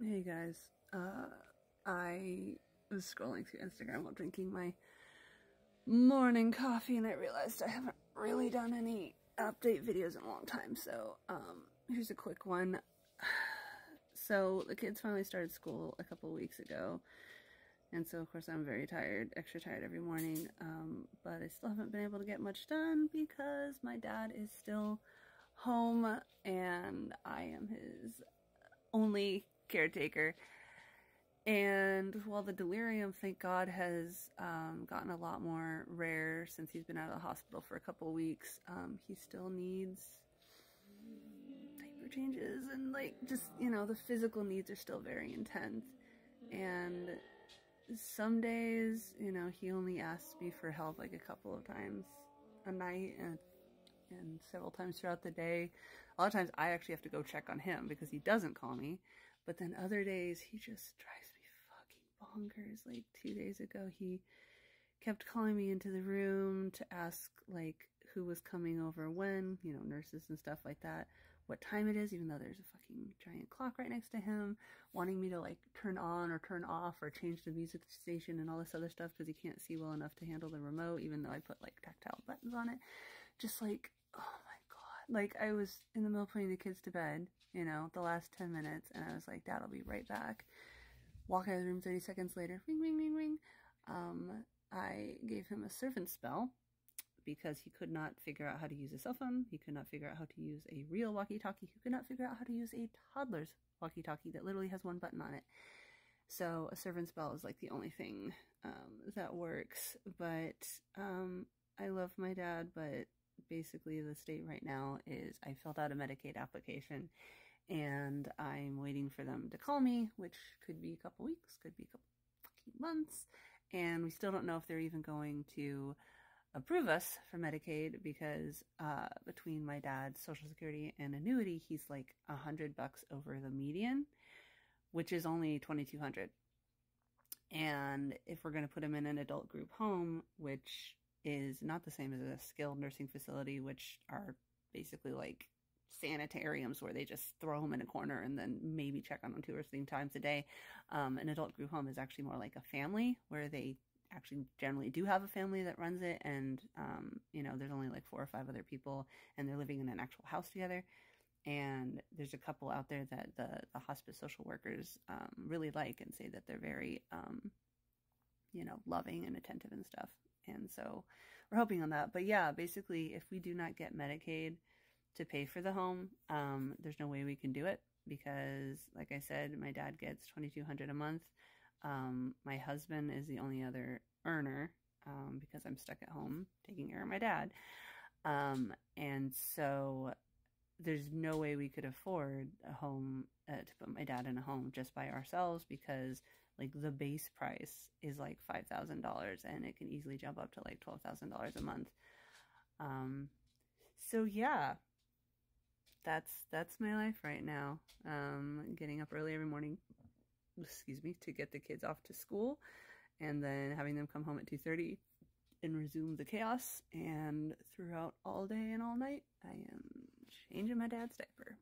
Hey guys, I was scrolling through Instagram while drinking my morning coffee and I realized I haven't really done any update videos in a long time, so here's a quick one. So the kids finally started school a couple weeks ago, and so of course I'm very tired, extra tired every morning, but I still haven't been able to get much done because my dad is still home and I am his only caretaker. And while the delirium, thank God, has gotten a lot more rare since he's been out of the hospital for a couple weeks, he still needs diaper changes and like just, you know, the physical needs are still very intense. And some days, you know, he only asks me for help like a couple of times a night and several times throughout the day. A lot of times I actually have to go check on him because he doesn't call me. But then other days he just drives me fucking bonkers. Like 2 days ago he kept calling me into the room to ask like who was coming over when, you know, nurses and stuff like that, what time it is, even though there's a fucking giant clock right next to him, wanting me to like turn on or turn off or change the music station and all this other stuff because he can't see well enough to handle the remote, even though I put like tactile buttons on it. Just like, oh my God. Like I was in the middle of putting the kids to bed, you know, the last 10 minutes, and I was like, Dad, I'll be right back. Walk out of the room 30 seconds later, ring, ring, ring, ring. I gave him a servant spell because he could not figure out how to use a cell phone. He could not figure out how to use a real walkie-talkie. He could not figure out how to use a toddler's walkie-talkie that literally has one button on it. So a servant spell is like the only thing that works. But I love my dad, but basically the state right now is I filled out a Medicaid application and I'm waiting for them to call me, which could be a couple weeks, could be a couple fucking months. And we still don't know if they're even going to approve us for Medicaid because between my dad's Social Security and annuity, he's like $100 over the median, which is only $2,200. And if we're going to put him in an adult group home, which is not the same as a skilled nursing facility, which are basically like sanitariums where they just throw him in a corner and then maybe check on him 2 or 3 times a day. An adult group home is actually more like a family where they actually generally do have a family that runs it, and you know, there's only like 4 or 5 other people and they're living in an actual house together. And there's a couple out there that the hospice social workers really like and say that they're very you know, loving and attentive and stuff. And so we're hoping on that. But yeah, basically if we do not get Medicaid to pay for the home, there's no way we can do it because, like I said, my dad gets $2,200 a month. My husband is the only other earner because I'm stuck at home taking care of my dad. And so there's no way we could afford a home to put my dad in a home just by ourselves because like the base price is like $5,000 and it can easily jump up to like $12,000 a month. So yeah, that's my life right now. Getting up early every morning, excuse me, to get the kids off to school and then having them come home at 2:30 and resume the chaos. And throughout all day and all night, I am changing my dad's diaper.